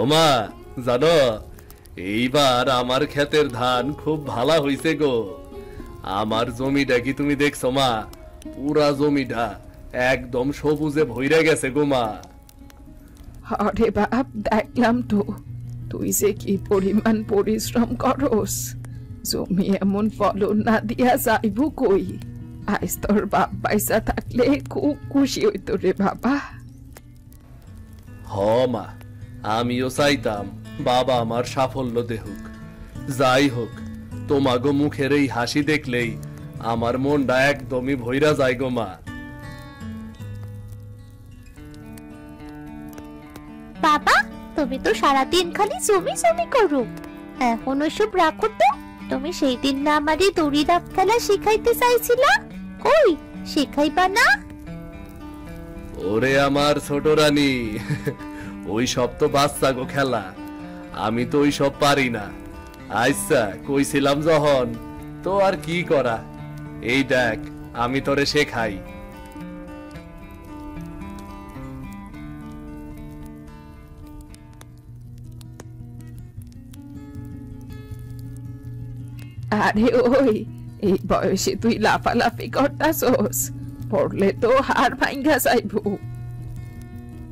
ওমা, জানো এইবার আমার ক্ষেতের ধান খুব ভালো হইছে গো। আমার জমিটা কি তুমি দেখছো মা? পুরা জমিটা একদম সবুজে ভইরা গেছে গো মা। আরে বাপ, দেখলাম তো তুই যে কি পরিমাণ পরিশ্রম করস। জমি এমন ফলন না দিয়া যাইব কই? আজ তোর বাপ পয়সা থাকলে খুব খুশি হইতো রে বাবা। হ মা, আমিও চাইতাম বাবা আমার সাফল্য দেহুক। যাই হোক, তোমাগো মুখের এই হাসি দেখলেই আমার মনটা একদমই ভইরা যায় গো মা। বাবা, তুমি তো সারাদিন খালি জমি জমি করো, এখন ওসব রাখো তো। তুমি সেই দিন না আমারে দড়ি ডাব খেলা শিখাইতে চাইছিলা, কই শিখাইবা না? ওরে আমার ছোট রানী, ওই সব তো বাচ্চা গো খেলা, আমি তো ওই সব পারি না। আচ্ছা, কইছিলাম যখন, তো আর কি করা। এই দেখ, আমি তোরে শেখাই। আরে ওই, এই বয়সে তুই লাফালাফি করতাছস, পড়লে তো হাড় ভাঙ্গা যাইব।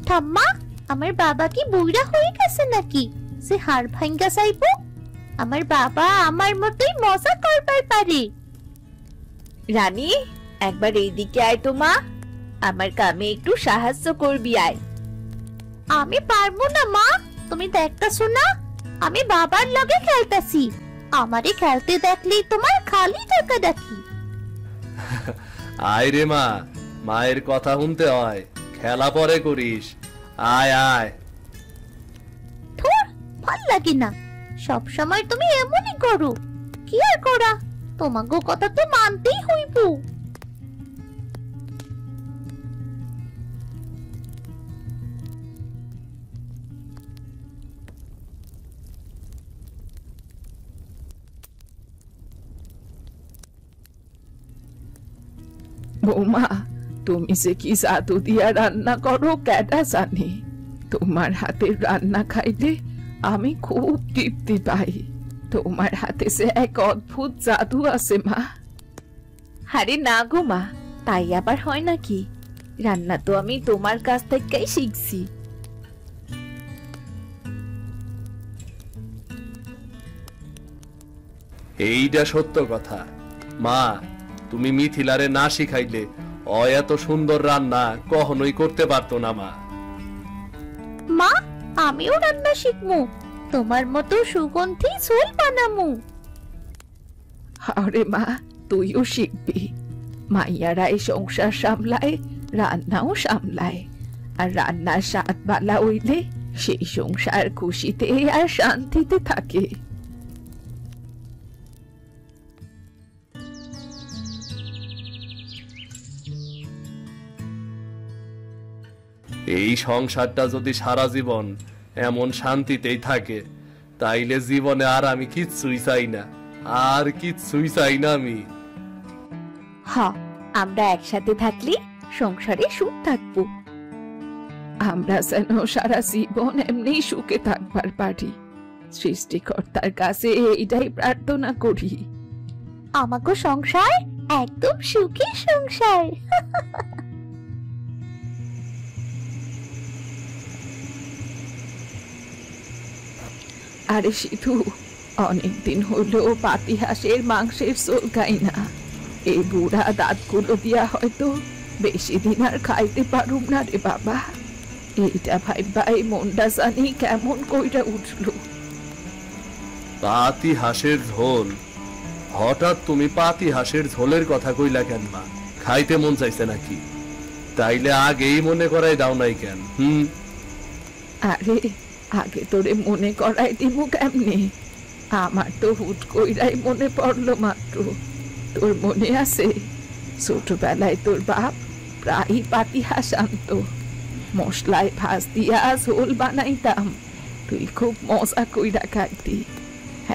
ঠাম্মা, আমার বাবা কি বুইড়া হয়ে গেছে নাকি সে হাড় ভাঙ্গা যাইবো? আমার বাবা আমার মতোই মজা করবার পারে। রানী, একবার এইদিকে আয় তো মা, আমার কামে একটু সাহায্য করবি আয়। আমি পারবো না মা, তুমি দেখতাছো না আমি বাবার লগে খেলতাছি। আমারে খেলতে দেখলেই তোমার খালি টাকা ডাকি। আয় রে মা, মায়ের কথা শুনতে হয়, খেলা পরে করিস। আয় আয়। ধুর, ভাল লাগে না, সব সময় তুমি এমনই করো। কি আর করা, তোমাগো কথা তো মানতেই হইব। বৌমা, তুমি যে কি জাদু দিয়া রান্না করো কেডা জানে। তোমার হাতের রান্না খাইলে আমি খুব তৃপ্তি পাই। তোমার হাতে যে এক অদ্ভুত জাদু আছে মা। আরে না গো মা, তাই আবার হয় নাকি? রান্না তো আমি তোমার কাছ থেকেই শিখছি। এইটা সত্য কথা মা, তুমি মিথিলারে না শিখাইলে ও এত সুন্দর রান্না কখনোই করতে পারতো না মা। মা, আমিও রান্না শিখমু, তোমার মতো সুগন্ধি ঝোল বানামু। আরে মা, তুইও শিখবি। মাইয়ারা এই সংসার সামলায়, রান্নাও সামলায়, আর রান্নার স্বাদ বালা হইলে সেই সংসার খুশিতে আর শান্তিতে থাকে। এই সংসারটা যদি সারা জীবন এমন শান্তিতেই থাকে, তাইলে জীবনে আর আমি কিচ্ছুই চাই না, আর কিচ্ছুই চাই না আমি। হ্যাঁ, আমরা একসাথে থাকলে সংসারে সুখ থাকবো। আমরা যেন সারা জীবন এমনি সুখে থাকবার পারি, সৃষ্টিকর্তার কাছে এইটাই প্রার্থনা করি। আমাগো সংসার একদম সুখী সংসার। আরে সিধু, অনেকদিন হলো পাতি হাঁসের মাংসের ঝোল খাই না। এই বুড়া দাঁতগুলো দিয়া হয়তো বেশি দিন আর খাইতে পারুম না রে বাবা। এইটা ভাই মনটা জানি কেমন কইরা উঠলো। পাতি হাঁসের ঝোল? হঠাৎ তুমি পাতি হাঁসের ঝোলের কথা কইলা কেন মা? খাইতে মন চাইছে নাকি? তাইলে আগেই মনে করাই দাও নাই কেন? আরে আগে তোরে মনে করাই দিমু কেমনে? আমার তো হুট কইরাই মনে পড়লো মাত্র। তোর মনে আছে ছোটবেলায় তোর বাপ প্রায় পাতি হাঁস আনতো, মশলায় ভাজ দিয়া ঝোল বানাইতাম, তুই খুব মজা কইরা খাইতি।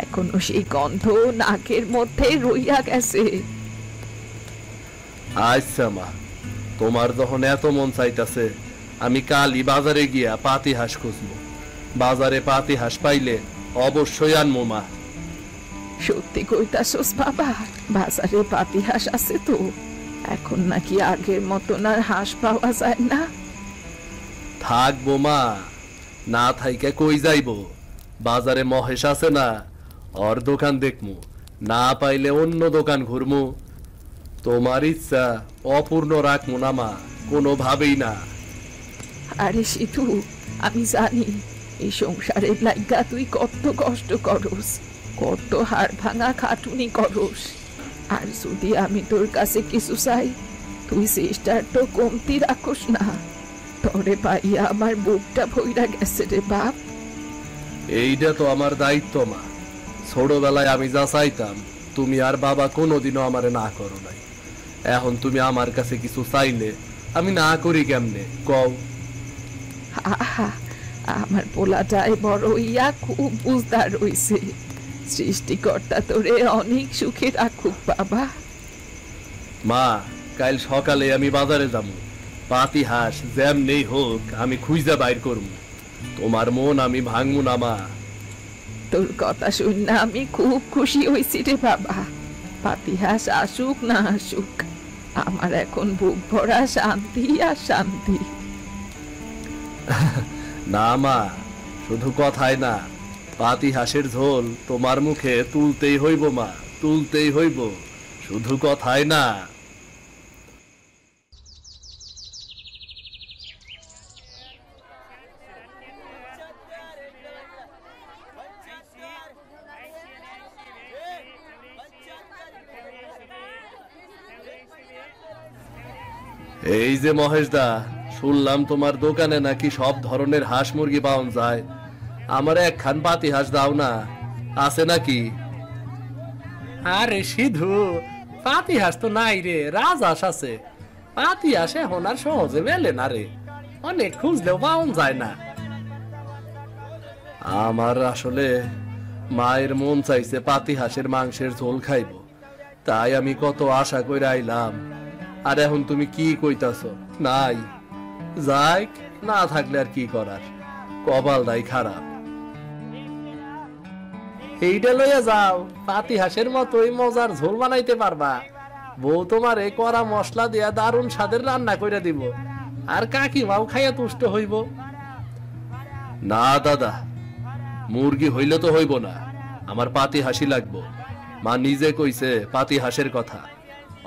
এখনো সেই গন্ধ নাকের মধ্যে রইয়া গেছে। আচ্ছা মা, তোমার যখন এত মন চাইতাছে, আমি কালই বাজারে গিয়া পাতি হাঁস খুঁজবো। বাজারে পাতি হাঁস পাইলে অবশ্যই আনমু মা। সত্যি কইতাছস বাবা? বাজারে পাতি হাঁস আছে তো? এখন নাকি আগের মতন আর হাঁস পাওয়া যায় না? থাকবো মা, না থাইকে কই যাইব? বাজারে মহেশ আছে না, ওর দোকান দেখমু, না পাইলে অন্য দোকান ঘুরমু। তোমার ইচ্ছা অপূর্ণ রাখমু না মা, কোনোভাবেই না। আরে সিধু, আমি জানি এই সংসারের লাইগা তুই কত কষ্ট করস, কত হাড় ভাঙা খাটুনি করস। আর যদি আমি তোর কাছে কিছু চাই, তুই চেষ্টার তো কমতি রাখোস না। তোরে পাইয়া আমার বুকটা ভইরা গেছে রে বাপ। এইটা তো আমার দায়িত্ব মা। ছোটবেলায় আমি যা চাইতাম তুমি আর বাবা কোনোদিনও আমারে না করো নাই। এখন তুমি আমার কাছে কিছু চাইলে আমি না করি কেমনে কও? আহা, আমার পোলাটাই বড় ইয়া খুব বুঝদার হইছে। সৃষ্টিকর্তা তোরে অনেক সুখে রাখুক বাবা। মা, কাল সকালে আমি বাজারে যাবো, পাতি হাঁস যেমনেই হোক আমি খুঁজে বাইর করবো। তোমার মন আমি ভাঙবো না মা। তোর কথা শুনে আমি খুব খুশি হয়েছি রে বাবা। পাতি হাঁস আসুক না আসুক, আমার এখন বুক ভরা শান্তি আর শান্তি। না মা, শুধু কথাই না, পাতি হাঁসের ঝোল তোমার মুখে তুলতেই হইব মা, তুলতেই হইব, শুধু কথাই না। এই যে মহেশ দা, শুনলাম তোমার দোকানে নাকি সব ধরনের হাঁস মুরগি পাওয়া যায়। আমার একখান পাতি হাঁস দাও না, আছে নাকি? আরে সিধু, পাতি হাঁস তো নাই রে, রাজহাঁস আছে। পাতি হাঁস এখন আর সহজে মেলে না রে, অনেক খুঁজলেও পাওয়া যায় না। আমার আসলে মায়ের মন চাইছে পাতি হাঁসের মাংসের ঝোল খাইব, তাই আমি কত আশা করে আইলাম। আর এখন তুমি কি কইতাছ? নাই, যাই না থাকলে আর কি করার, কপালটাই খারাপ। এইটা লইয়া যাও, পাতি হাঁসের মতোই মজার ঝোল বানাইতে পারবা। বউ তোমার এই কড়া মশলা দিয়া দারুণ স্বাদের রান্না করে দিব, আর কাকিমাও খাইয়া তুষ্ট হইব। না দাদা, মুরগি হইলে তো হইব না, আমার পাতি হাসি লাগবো। মা নিজে কইছে পাতি হাঁসের কথা,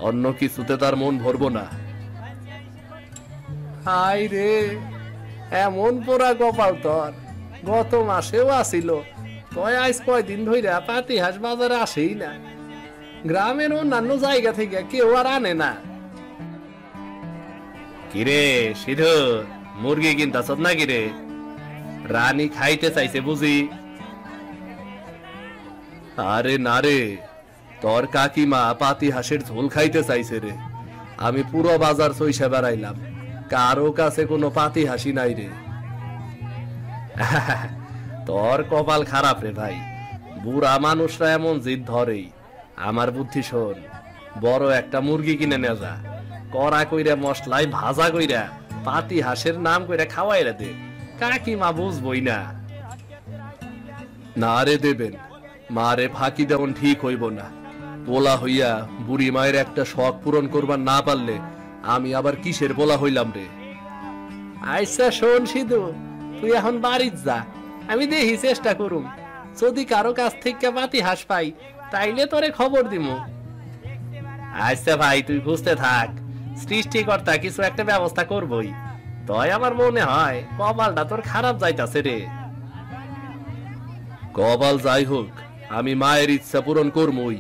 অন্য কিছুতে তার মন ভরবো না। হাই রে, এমন পোড়া কপাল তোর, গত মাসেও আসিল, তয় আজ কয়দিন ধইরা পাতি হাঁস বাজারে আসেই না। গ্রামের অন্যান্য জায়গা থেকে কেউ আর আনে না। কিরে সিধু, মুরগি কিনতাছ না কিরে? রানী খাইতে চাইছে বুঝি? আরে না রে, তোর কাকিমা পাতি হাঁসের ঝোল খাইতে চাইছে রে। আমি পুরো বাজার চইসা বেড়াইলাম, কারো কাছে কোনো পাতি হাসি নাই রে। তোর কপাল খারাপ রে ভাই, বুড়া মানুষরা এমন জিদ ধরেই। আমার বুদ্ধি শোন, বড় একটা মুরগি কিনে নে যা, কড়া কইরা মশলায় ভাজা কইরা পাতি হাঁসের নাম কইরা খাওয়াইরা দে, কাকিমা বুঝবই না। না রে দেবেন, মারে ফাঁকি দেওয়ান ঠিক হইব না। পোলা হইয়া বুড়ি মায়ের একটা শখ পূরণ করবার না পারলে আমি আবার কিসের পোলা হইলাম রে? আচ্ছা শোন সিধু, তুই এখন বাড়ির যা, আমি দেখি চেষ্টা করুম, যদি কারো কাছ থেকে পাতি হাঁস পাই তাইলে তোরে খবর দিমু। আচ্ছা ভাই, তুই বুঝতে থাক, সৃষ্টিকর্তা কিছু একটা ব্যবস্থা করবই। তয় আমার মনে হয় কপালটা তোর খারাপ যাইতাছে রে। কপাল যাই হোক, আমি মায়ের ইচ্ছা পূরণ করমুই।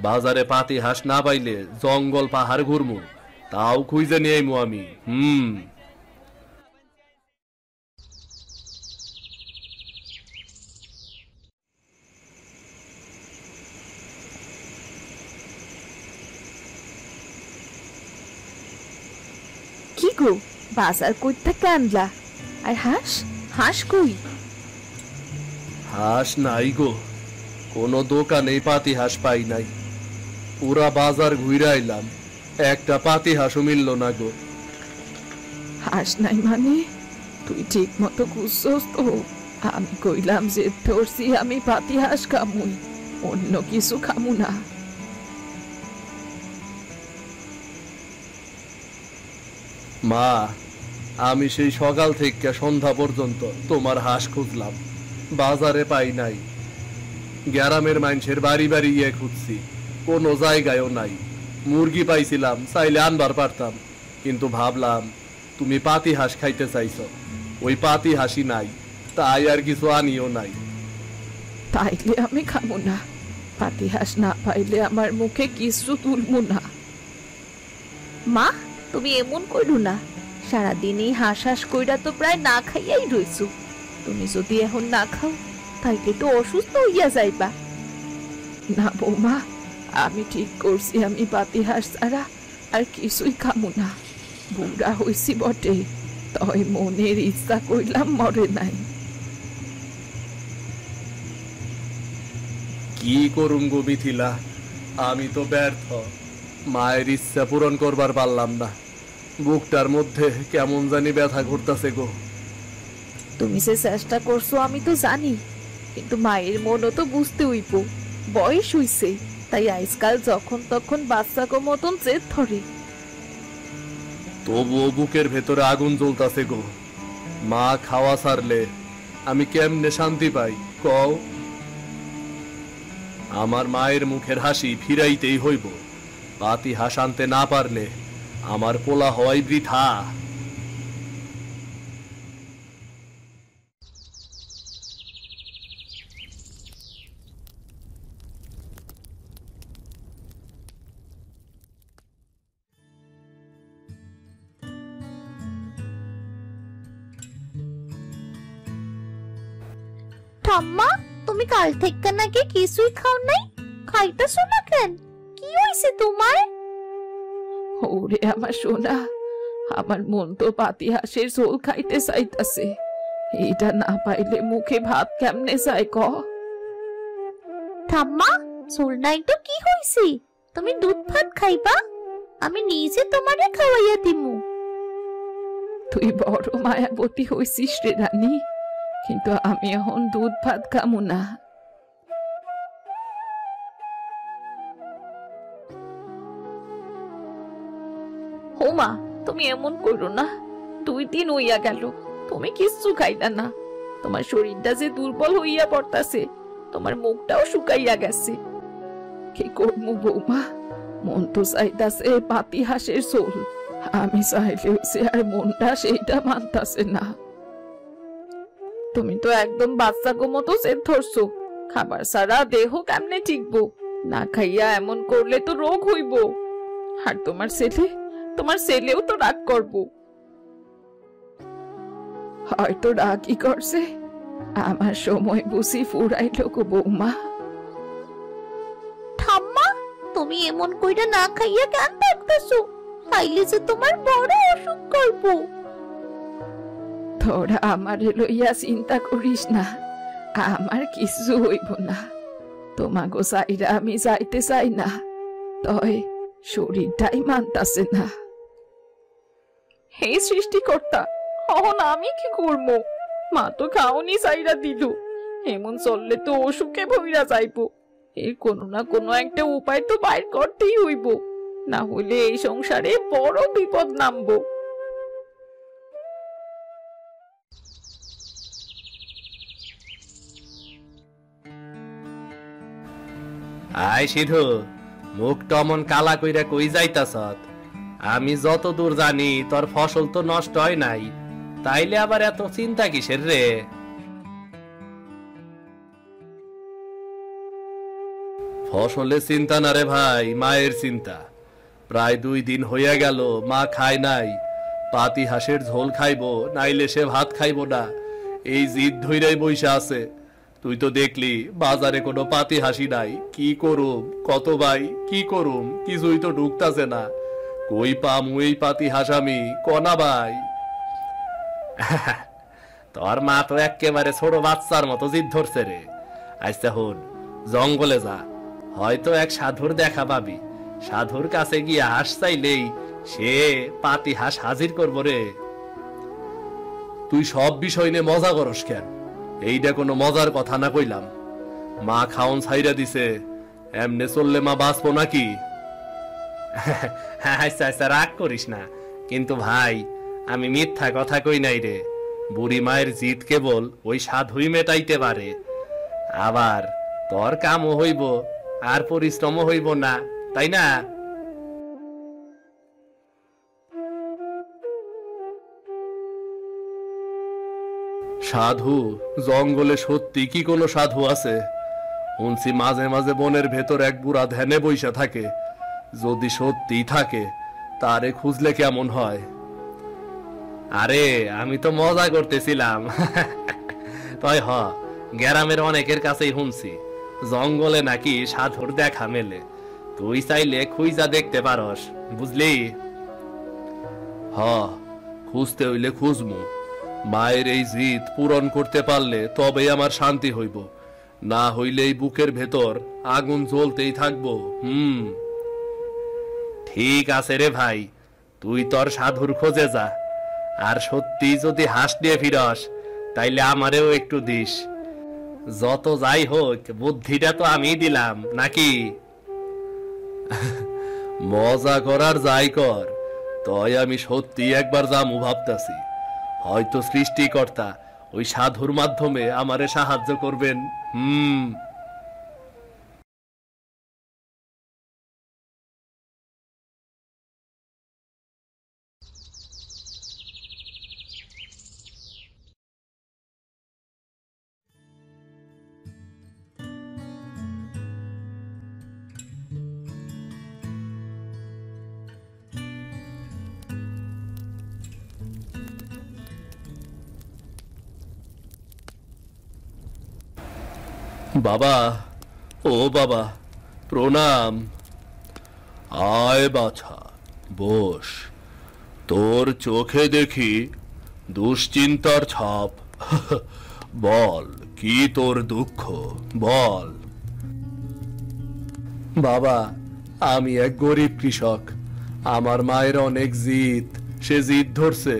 বাজারে পাতি হাঁস না পাইলে জঙ্গল পাহাড় ঘুরমু, তাও খুঁজে নিয়ে আইমু আমি। কি গো, বাজার কই থেকে আনলা? আর হাঁস, হাঁস কই? হাঁস নাই গো, কোনো দোকানে পাতি হাঁস পাই নাই। পুরা বাজার ঘুরে আইলাম, একটা পাতি হাঁসও মিলল না গো। হাঁস নাই মানে? তুই ঠিক মতো খুঁজছস তো? আমি কইলাম যে ধরছি আমি পাতি হাঁস খামুই, অন্য কিছু খামু না। মা, আমি সেই সকাল থেকে সন্ধ্যা পর্যন্ত তোমার হাঁস খুঁজলাম, বাজারে পাই নাই। গ্রামের মানুষের বাড়ি বাড়ি গিয়ে খুঁজছি, কোনো জায়গায়ও নাই। মুরগি পাইছিলাম, চাইলে আনবার পারতাম, কিন্তু ভাবলাম তুমি পাতি হাঁস খাইতে চাইছ, ওই পাতি হাঁসি নাই, তাই আর কিছু আনিও নাই। তাইলে আমি খামু না, পাতি হাঁস না পাইলে আমার মুখে কিছু তুলমু না। মা, তুমি এমন কইরো না। সারাদিন এই হাঁস হাঁস কইরা তো প্রায় না খাইয়াই রইছো। তুমি যদি এখন না খাও তাইলে তো অসুস্থ হইয়া যাইবা। না বৌমা, আমি ঠিক করছি আমি পাতি হাঁস ছাড়া আর কিছুই খামু না। বুড়া হইছি বটে, তয় মনের ইচ্ছা কইলাম মরে নাই। কি করুম গো মিথিলা, আমি তো ব্যর্থ। মায়ের ইচ্ছা পূরণ করবার পারলাম না। বুকটার মধ্যে কেমন জানি ব্যথা ঘুরতাছে গো। তুমি যে চেষ্টা করছো আমি তো জানি, কিন্তু মায়ের মনও তো বুঝতে হইব। বয়স হইছে, তাই আজকাল যখন তখন বাচ্চাকে মতন জেদ ধরে। তবুও বুকের ভেতরে আগুন জ্বলতাছে গো। মা খাওয়া ছাড়লে আমি কেমনে শান্তি পাই কও? আমার মায়ের মুখের হাসি ফিরাইতেই হইব। পাতি হাঁস আনতে না পারলে আমার পোলা হওয়াই বৃথা। ঠাম্মা, তুমি কাল থেকে নাকি কিছুই খাও নাই? খাইতেছো না কেন? কি হইছে তোমার? ওরে আমার সোনা, আমার মন তো পাতি হাঁসের ঝোল খাইতে চাইতাছে। এটা না পাইলে মুখে ভাত কেমনে যায় ক? ঠাম্মা, ঝোল নাই তো কি হইছে? তুমি দুধ ভাত খাইবা? আমি নিজে তোমারে খাওয়াইয়া দিমু। তুই বড় মায়াবতী হইছিস রে রানী, কিন্তু আমি এখন দুধ ভাত খামু না। ও মা, তুমি এমন করো না। 2 দিন হইয়া গেল তুমি কিচ্ছু খাইলা না। তোমার শরীরটা যে দুর্বল হইয়া পড়তাছে, তোমার মুখটাও শুকাইয়া গেছে। কি করবো বৌমা, মন তো চাইতাছে পাতি হাঁসের ঝোল, আমি চাইলেও সে আর মনটা সেইটা মানতাছে না। তুমি তো একদম বাচ্চাগো মতো জেদ ধরছো। খাবার ছাড়া দেহ কেমনে টিকবো? না খাইয়া এমন করলে তো রোগ হইব। আর তোমার ছেলেও তো রাগ করবো। হয়তো রাগই করছে, আমার সময় বুঝি ফুরাইল গো বৌমা। ঠাম্মা, তুমি এমন কইরা না খাইয়া কেন থাকতেছো? খাইলে যে তোমার বড় অসুখ করবো। তোরা আমার লইয়া চিন্তা করিস না, আমার কিছু হইব না। তোমাগো চাইরা আমি যাইতে চাই না, তয় শরীরটাই মানতাছে না। হে সৃষ্টিকর্তা, এখন আমি কি করবো? মা তো খাওনি চাইরা দিল। এমন চললে তো অসুখে ভইরা যাইব। এর কোনো না কোনো একটা উপায় তো বাইর করতেই হইব, না হইলে এই সংসারে বড় বিপদ নামবো। আয় সিধু, মুখটা অমন কালা কইরা কই যাইতাছত? আমি যত দূর জানি তোর ফসল তো নষ্ট হয় নাই, তাইলে আবার এত চিন্তা কিসের রে? ফসলের চিন্তা না রে ভাই, মায়ের চিন্তা। প্রায় 2 দিন হইয়া গেল মা খায় নাই। পাতি হাঁসের ঝোল খাইবো, নাইলে সে ভাত খাইবো না, এই জিদ ধইরাই বইসা আছে। তুই তো দেখলি বাজারে কোনো পাতি হাসি নাই। কি করুম কত ভাই, কি করুম কিছুই তো ঢুকতাছে না। কই পামু এই পাতি হাসামি কনা ভাই? তোর মা তো একেবারে ছোট বাচ্চার মতো জিদ ধরছে রে। আচ্ছা হন, জঙ্গলে যা, হয়তো এক সাধুর দেখা পাবি। সাধুর কাছে গিয়ে হাঁস চাইলেই সে পাতি হাঁস হাজির করবো রে। তুই সব বিষয় নিয়ে মজা করস কেন? এইটা কোনো মজার কথা না কইলাম। মা খাওন ছাইরা দিছে, এমনে চললে মা বাঁচবো নাকি? আচ্ছা আচ্ছা, রাগ করিস না। কিন্তু ভাই, আমি মিথ্যা কথা কই নাই রে। বুড়ি মায়ের জিদ কেবল ওই সাধুই মেটাইতে পারে। আবার তোর কামও হইব আর পরিশ্রমও হইব না, তাই না? সাধু জঙ্গলে সত্যি কি কোনো সাধু আছে? শুনছি মাঝে মাঝে বনের ভেতর এক বুড়া ধ্যানে বইসা থাকে। যদি সত্যি থাকে তারে খুঁজলে কেমন হয়? আরে আমি তো মজা করতেছিলাম। তাই গ্রামের অনেকের কাছেই শুনছি জঙ্গলে নাকি সাধুর দেখা মেলে। তুই চাইলে খুঁজা দেখতে পারস, বুঝলি? খুঁজতে হইলে খুঁজমু। মায়ের এই জিদ পূরণ করতে পারলে তবেই আমার শান্তি হইব, না হইলে এই বুকের ভেতর আগুন জ্বলতেই থাকবো। ঠিক আছে রে ভাই, তুই তোর সাধুর খোঁজে যা। আর সত্যি যদি হাঁস নিয়ে ফিরস তাইলে আমারেও একটু দিস। যত যাই হোক, বুদ্ধিটা তো আমি দিলাম নাকি? মজা করার যাই কর, তয় আমি সত্যি একবার যামু ভাবতাছি। হয়তো সৃষ্টিকর্তা ওই সাধুর মাধ্যমে আমারে সাহায্য করবেন। বাবা, ও বাবা, প্রণাম। আয় বাছা, বস। তোর চোখে দেখি দুশ্চিন্তার ছাপ। বল, কি তোর দুঃখ, বল। বাবা, আমি এক গরিব কৃষক। আমার মায়ের অনেক জিদ, সে জিদ ধরছে।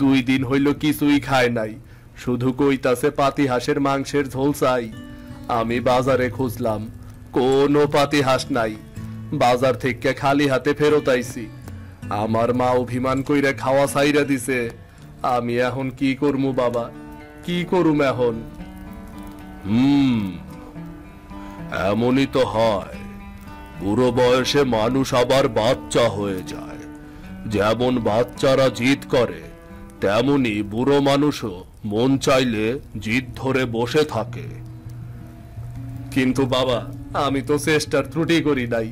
2 দিন হইল কিছুই খায় নাই, শুধু কইতাছে পাতি হাঁসের মাংসের ঝোল চাই। আমি বাজারে খুঁজলাম, কোনো পাতি হাঁস নাই। বাজার থেকে খালি হাতে ফেরত আইছি। আমার মা অভিমান কইরা খাওয়া ছাইরা দিছে। আমি এখন কি করমু বাবা, কি করুম এখন? এমনই তো হয়, বুড়ো বয়সে মানুষ আবার বাচ্চা হয়ে যায়। যেমন বাচ্চারা জিদ করে, তেমনি বুড়ো মানুষও মন চাইলে জিদ ধরে বসে থাকে। কিন্তু বাবা, আমি তো চেষ্টার ত্রুটি করি নাই।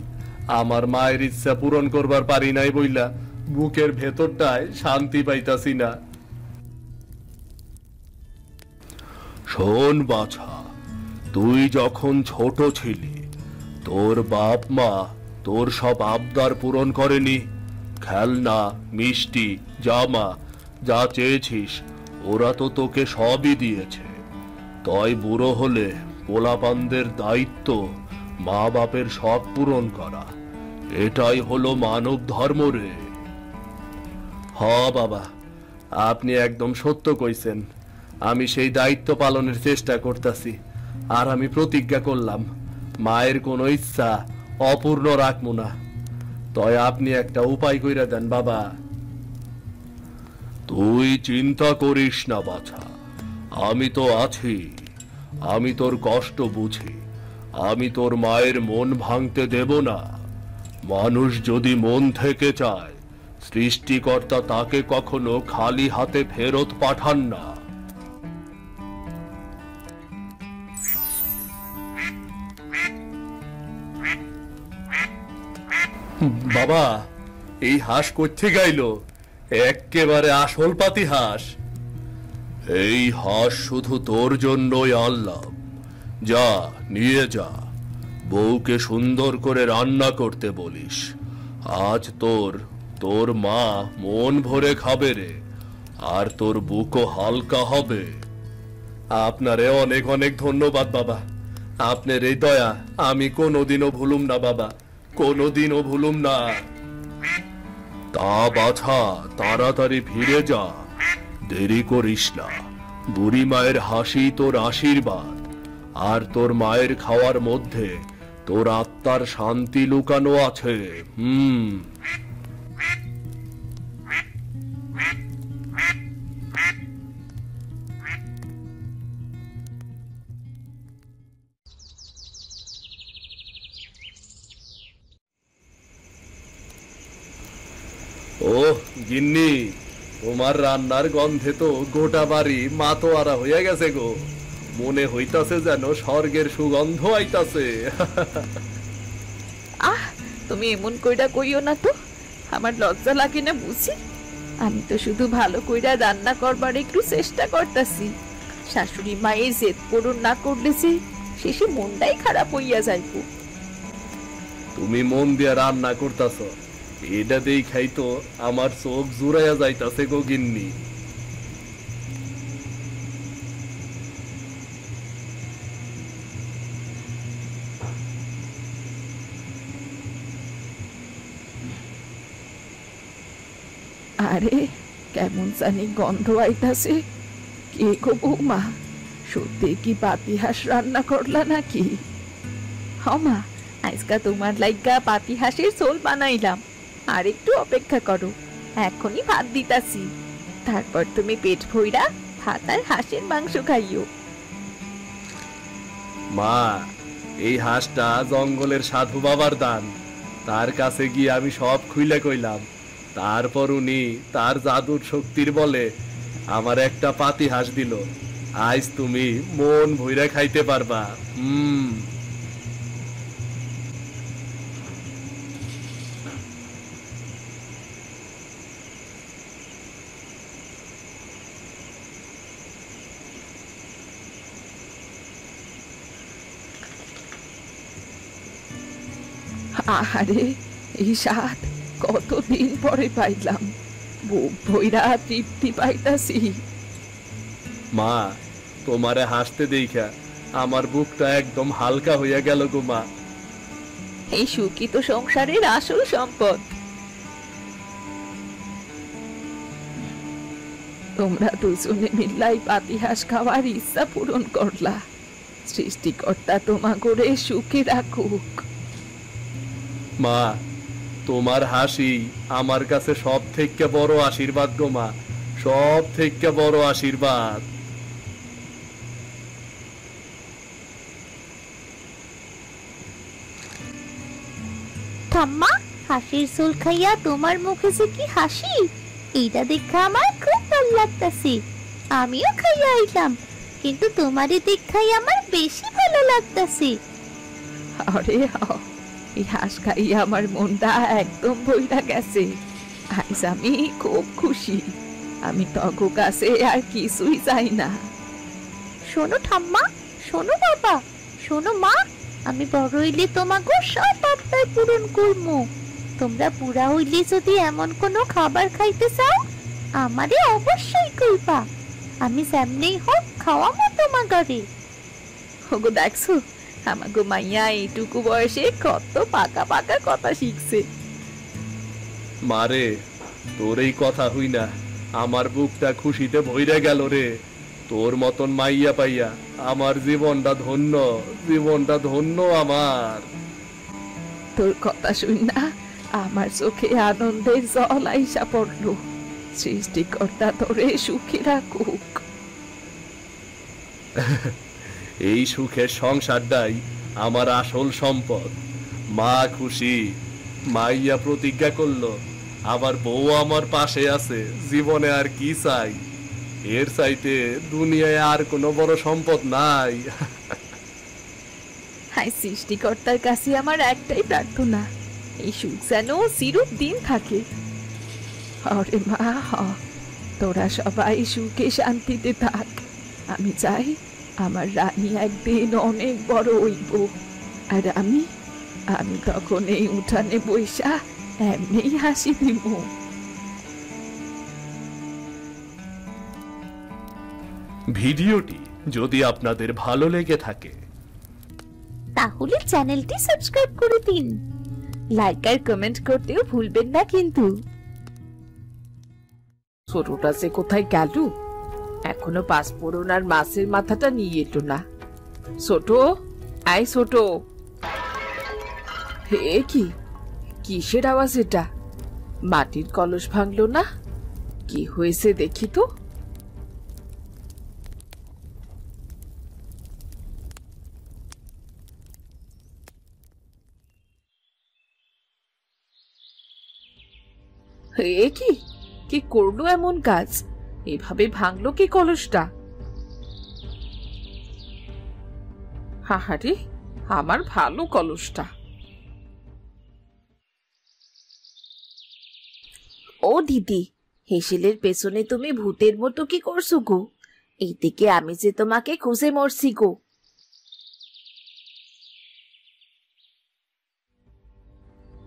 আমার মায়ের ইচ্ছা পূরণ করবার পারি নাই বইলা বুকের ভেতরটায় শান্তি পাইতাছি না। শোন বাছা, তুই যখন ছোট ছিলি, তোর বাপ মা তোর সব আবদার পূরণ করেনি? খেলনা, মিষ্টি, জামা, যা চেয়েছিস ওরা তো তোকে সবই দিয়েছে। তাই বুড়ো হলে পোলাপানদের দায়িত্ব মা বাপের শখ পূরণ করা। এটাই হলো মানব ধর্ম রে। বাবা, আপনি একদম সত্য কইছেন। আমি সেই দায়িত্ব পালনের চেষ্টা করতেছি। আর আমি প্রতিজ্ঞা করলাম, মায়ের কোনো ইচ্ছা অপূর্ণ রাখবো না। তাই আপনি একটা উপায় কইরা দেন বাবা। তুই চিন্তা করিস না বাছা, আমি তো আছি। আমি তোর কষ্ট বুঝি। আমি তোর মায়ের মন ভাঙতে দেব না। মানুষ যদি মন থেকে চায়, সৃষ্টিকর্তা তাকে কখনো খালি হাতে ফেরত পাঠান না। বাবা, এই হাঁস কোথা গাইল? একেবারে আসল পাতি হাঁস। এই হাঁস শুধু তোর জন্যই আনলাম। যা, নিয়ে যা। বউকে সুন্দর করে রান্না করতে বলিস। আজ তোর মা মন ভরে খাবে রে, আর তোর বুকও হালকা হবে। আপনারে অনেক অনেক ধন্যবাদ বাবা। আপনার এই দয়া আমি কোনোদিনও ভুলুম না বাবা, কোনোদিনও ভুলুম না। তা বাছা, তাড়াতাড়ি ফিরে যা, দেরি করিস না। বুড়ি মায়ের হাসি তোর আশীর্বাদ, আর তোর মায়ের খাওয়ার মধ্যে তোর আত্মার শান্তি লুকানো আছে। ওহ গিন্নি, তোমার রান্নার গন্ধে তো গোটা বাড়ি মাতোয়ারা হইয়া গেছে গো। মনে হইতাছে যেন স্বর্গের সুগন্ধ আইতাছে। আহ, তুমি এমন কইরা কইও না তো, আমার লজ্জা লাগে না বুঝি? আমি তো শুধু ভালো কইরা রান্না করবার একটু চেষ্টা করতাছি। শাশুড়ি মায়ের জেদ পূরণ না করলে যে শেষে মনটাই খারাপ হইয়া যাইব। তুমি মন দিয়া রান্না করতাছ, এটা দেখাই তো আমার চোখ জুড়াইয়া যাইতাছে গো গিন্নি। আরে কেমন জানি গন্ধ আইতাছে। কে গো বৌমা, সত্যি কি পাতিহাঁস রান্না করলা নাকি? হমা, আজকা তোমার লাইগা পাতিহাঁসের ঝোল বানাইলাম, আর একটু অপেক্ষা করো, এখনই ভাত দিতাছি। তারপর তুমি পেট ভইরা ভাত আর হাঁসের মাংস খাইও। মা, এই হাঁসটা জঙ্গলের সাধু বাবার দান, তার কাছে গিয়ে আমি সব খুইলে কইলাম। তারপর উনি তার জাদুর শক্তির বলে আমার একটা পাতি হাঁস দিল। আজ তুমি মন ভইরা খাইতে পারবা। আহারে, এই স্বাদ কতদিন পরে পাইলাম। বুক ভইরা তৃপ্তি পাইতাছি। মা, তোমারে হাসতে দেখা আমার বুকটা একদম হালকা হইয়া গেল গো মা। এই সুখী তো সংসারের আসল সম্পদ। তোমরা দুজনে মিল্লাই পাতিহাঁস খাওয়ার ইচ্ছা পূরণ করলা। সৃষ্টিকর্তা তোমা করে সুখে রাখুক। মা, তোমার হাসি আমার কাছে সব থেকে বড় আশীর্বাদ গো মা, সব থেকে বড় আশীর্বাদ। ঠাম্মা, হাসির ঝোল খাইয়া তোমার মুখে যে কি হাসি, এইটা দেখা আমার খুব ভালো লাগতাছে। আমিও খাইয়া আইলাম, কিন্তু তোমারে দেখাই আমার বেশি ভালো লাগতাছে। আরে এই হাঁস খাইয়া আমার মনটা একদম ভইরা গেছে। আজ আমি খুব খুশি। আমি তগো কাছে আর কিছুই চাই না। শোনো ঠাম্মা, শোনো বাবা, শোনো মা, আমি বড় হইলে তোমাকে সব আবদার পূরণ করবো। তোমরা বুড়া হইলে যদি এমন কোনো খাবার খাইতে চাও, আমারে অবশ্যই কইবা। আমি সামনেই হোক খাওয়াবো তোমাগরে। ওগো দেখছো, আমাগো মাইয়া এইটুকু বয়সে কত পাকা পাকা কথা শিখছে। মারে, তোর এই কথা হই না আমার বুকটা খুশিতে ভইরা গেল রে। তোর মতন মাইয়া পাইয়া আমার জীবনটা ধন্য, জীবনটা ধন্য আমার। তোর কথা শুন না আমার চোখে আনন্দের জল আইসা পড়লো। সৃষ্টিকর্তা তোরে সুখী রাখুক। এই সুখের সংসারটাই আমার আসল সম্পদ। মা খুশি, মাইয়া প্রতিজ্ঞা করলো, আবার বউ আমার পাশে আছে। জীবনে আর কি চাই? এর চাইতে দুনিয়ায় আর কোনো বড় সম্পদ নাই। হাই, সৃষ্টিকর্তার কাছে আমার একটাই প্রার্থনা, এই সুখ যেন চিরদিন থাকে। আরে মা, তোরা সবাই সুখে শান্তিতে থাক। আমি চাই আমার রানী একদিন অনেক বড় হইব, আর আমি তখন এই উঠানে বইসা এমনি হাসি দিব। ভিডিওটি যদি আপনাদের ভালো লেগে থাকে তাহলে চ্যানেলটি সাবস্ক্রাইব করে দিন। লাইক আর কমেন্ট করতেও ভুলবেন না কিন্তু। ছোটটা যে কোথায় গেল এখনো পাঁচফোড়ন আর মাছের মাথাটা নিয়ে এটো না। ছোট, আই ছোট। হে কি, কিসের আওয়াজ এটা? মাটির কলস ভাঙলো না? কি হয়েছে দেখি তো। হে কি, কি করলো এমন কাজ? এভাবে ভাঙলো কি কলসটা? হাহারে, আমার ভালো কলসটা। ও দিদি, হেসেলের পেছনে তুমি ভূতের মতো কি করছো গো? এইদিকে আমি যে তোমাকে খুঁজে মরছি গো।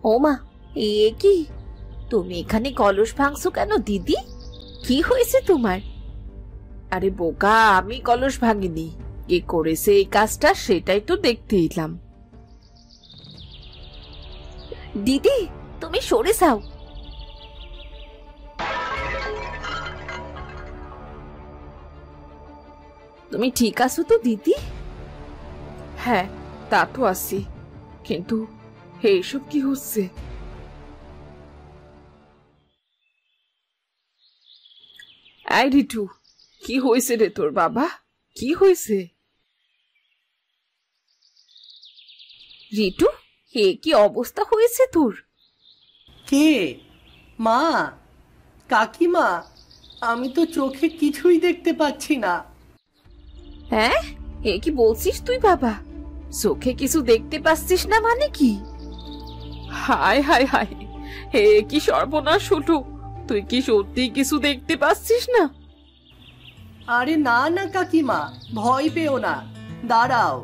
ও মা, এ কি, তুমি এখানে কলস ভাঙছো কেন দিদি? কি হয়েছে তোমার? আরে বোকা, আমি কলস ভাঙিনি। কে করেছে এই কাজটা সেটাই তো দেখতে এলাম। দিদি, তুমি সরে যাও। তুমি ঠিক আছো তো দিদি? হ্যাঁ, তা তো আছি, কিন্তু এইসব কি হচ্ছে? এই রিটু, কি হয়েছে রে তোর বাবা? কি হয়েছে? রিটু, হে কি অবস্থা হয়েছে তোর? কে? মা? কাকিমা? আমি তো চোখে কিছুই দেখতে পাচ্ছি না। হ্যাঁ, এ কি বলছিস তুই বাবা? চোখে কিছু দেখতে পাচ্ছিস না মানে কি? হায় হায় হায়, হে কি সর্বনাশ হলো! তুই কি সত্যি কিছু দেখতে পাচ্ছিস না? আরে না না কাকিমা, ভয় পেও না, দাঁড়াও।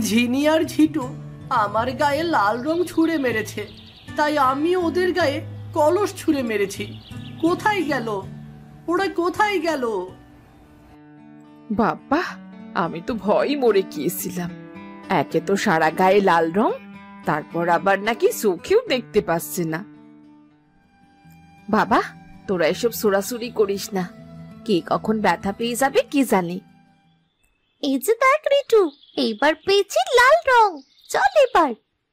ঝিনি আর ঝিটু আমার গায়ে লাল রং ছুঁড়ে মেরেছে, তাই আমি ওদের গায়ে কলস ছুঁড়ে মেরেছি। কোথায় গেল ওরা, কোথায় গেল? বাবা, আমি তো ভয়ই মরে গিয়েছিলাম। একে তো সারা গায়ে লাল রং, তারপর আবার নাকি চোখেও দেখতে পাচ্ছে না। বাবা, তোরা এসব সোরাসুরি করিস না, কে কখন ব্যথা পেয়ে যাবে কে জানে। এই যে দেখ রিটু, এইবার পেয়েছি লাল রং। চল এবার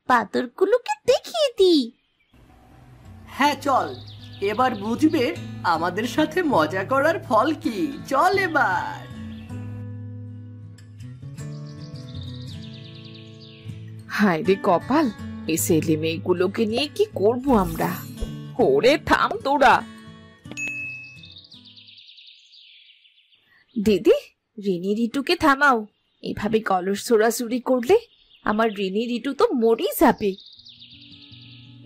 বাদরগুলোকে দেখিয়ে দিই। হ্যাঁ চল, এবার বুঝবে আমাদের সাথে মজা করার ফল কি। চল এবার। হায় রে কপাল, এই ছেলে মেয়েগুলোকে নিয়ে কি করব আমরা? ওরে থাম তোরা। দিদি, রিনি রিটুকে থামাও। এভাবে কলস ছোড়াছুড়ি করলে আমার রিনি রিটু তো মরেই যাবে।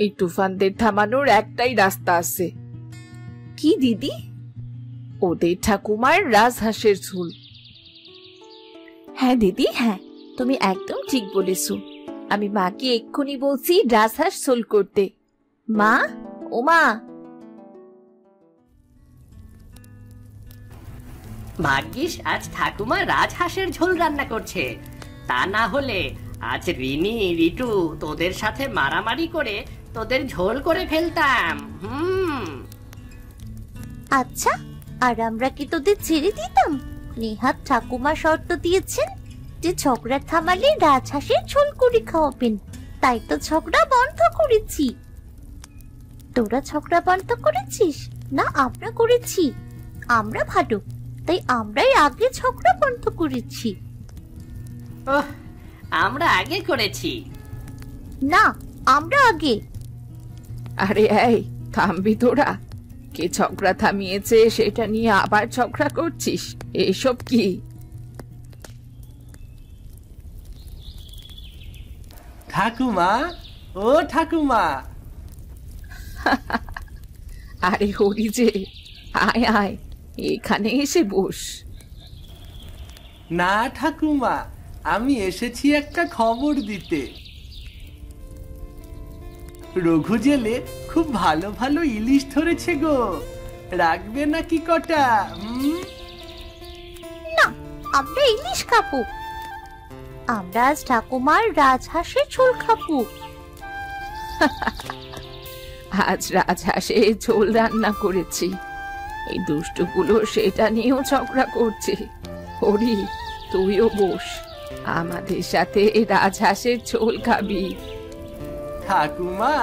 এই তুফানদের থামানোর একটাই রাস্তা আছে। কি দিদি? ওদের ঠাকুমার রাজহাঁসের ঝোল। হ্যাঁ দিদি, হ্যাঁ, তুমি একদম ঠিক বলেছো। আমি মাকে এক্ষুনি বলছি রাজহাঁস ঝোল করতে। মা, ও মা। ভাগ্যিস আজ ঠাকুমা রাজহাঁসের ঝোল রান্না করছে, তা না হলে আজ রিনি রিটু তোদের সাথে মারামারি করে তোদের ঝোল করে ফেলতাম। আচ্ছা, আর আমরা কি তোদের ছেড়ে দিতাম? নেহাত ঠাকুমা শর্ত দিয়েছেন যে ঝগড়া থামালে রাজহাঁসের ঝোল করে খাওয়াবেন, তাই তো ঝগড়া বন্ধ করেছি। তোরা ঝগড়া বন্ধ করেছিস না আমরা করেছি? আমরা ভালো, তাই আমরাই আগে ঝগড়া বন্ধ করেছি। আমরা আগে করেছি না, আমরা আগে। আরে এই থামবি তোরা? কে ঝগড়া থামিয়েছে সেটা নিয়ে আবার ঝগড়া করছিস? এসব কি? ঠাকুমা, ও ঠাকুমা। আরে হরি যে, আয় আয়, এখানে এসে বস। না ঠাকুমা, আমি এসেছি একটা খবর দিতে। রঘু জেলে খুব ভালো ভালো ইলিশ ধরেছে গো, রাখবে নাকি কটা? না, আমরা ইলিশ খাবো। আমরা আজ ঠাকুমার রাজহাঁসের ঝোল খাবো। আজ রাজহাঁসের ঝোল রান্না করেছি, এই দুষ্টুগুলো সেটা নিয়েও ঝগড়া করছে। হরি, তুইও বস, আমাদের সাথে রাজহাঁসের ঝোল খাবি। ঠাকুমা,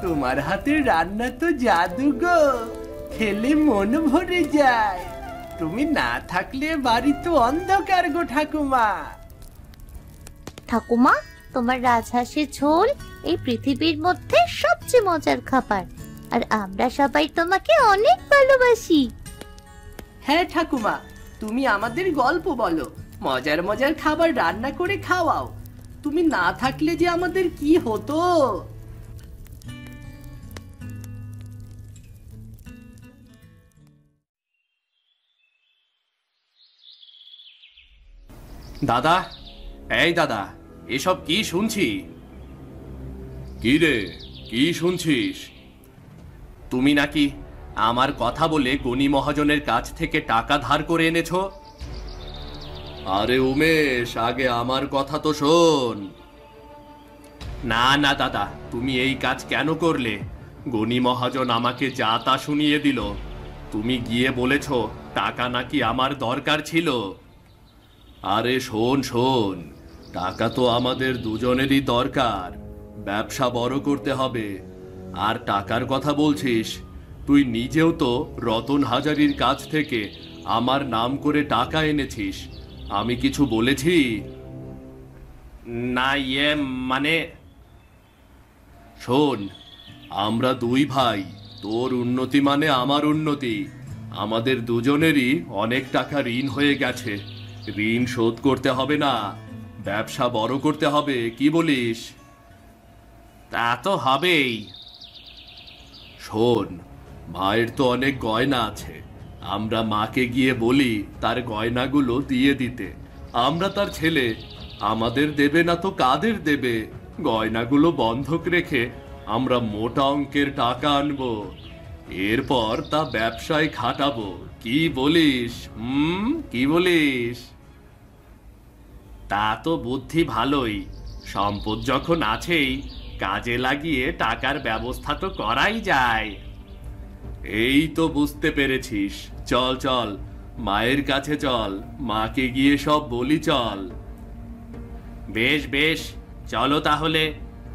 তোমার হাতের রান্না তো জাদু গো, খেলে মন ভরে যায়। তুমি না থাকলে বাড়ি তো অন্ধকার গো ঠাকুমা। ঠাকুমা, তোমার রাজহাঁসের ঝোল এই পৃথিবীর মধ্যে সবচেয়ে মজার খাবার, আর আমরা সবাই তোমাকে অনেক ভালোবাসি। হ্যাঁ ঠাকুমা, তুমি আমাদের গল্প বলো, মজার মজার খাবার রান্না করে খাওয়াও। তুমি না থাকলে যে আমাদের কি হতো। দাদা, এই দাদা, এসব কি শুনছি? কি রে, কি শুনছিস? তুমি নাকি আমার কথা বলে গনি মহাজনের কাছ থেকে টাকা ধার করে এনেছো। আরে উমেশ, আগে আমার কথা তো শোন। না না দাদা, তুমি এই কাজ কেন করলে? গনি মহাজন আমাকে যা তা শুনিয়ে দিল। তুমি গিয়ে বলেছ টাকা নাকি আমার দরকার ছিল। আরে শোন শোন, টাকা তো আমাদের দুজনেরই দরকার, ব্যবসা বড় করতে হবে। আর টাকার কথা বলছিস, তুই নিজেও তো রতন হাজারির কাছ থেকে আমার নাম করে টাকা এনেছিস। আমি কিছু বলেছি? না, মানে শোন, আমরা দুই ভাই, তোর উন্নতি মানে আমার উন্নতি। আমাদের দুজনেরই অনেক টাকা ঋণ হয়ে গেছে, ঋণ শোধ করতে হবে না, ব্যবসা বড় করতে হবে, কি বলিস? তা তো হবেই। শোন, মায়ের তো অনেক গয়না আছে, আমরা মাকে গিয়ে বলি তার গয়নাগুলো দিয়ে দিতে। আমরা তার ছেলে, আমাদের দেবে না তো কাদের দেবে? গয়নাগুলো বন্ধক রেখে আমরা মোটা অঙ্কের টাকা আনবো, এরপর তা ব্যবসায় খাটাবো। কি বলিস? কি বলিস? তা তো বুদ্ধি ভালোই, সম্পদ যখন আছেই, কাজে লাগিয়ে টাকার ব্যবস্থা তো করাই যায়। এই তো বুঝতে পেরেছিস। চল চল, মায়ের কাছে চল, মাকে গিয়ে সব বলি চল। বেশ বেশ, চলো তাহলে,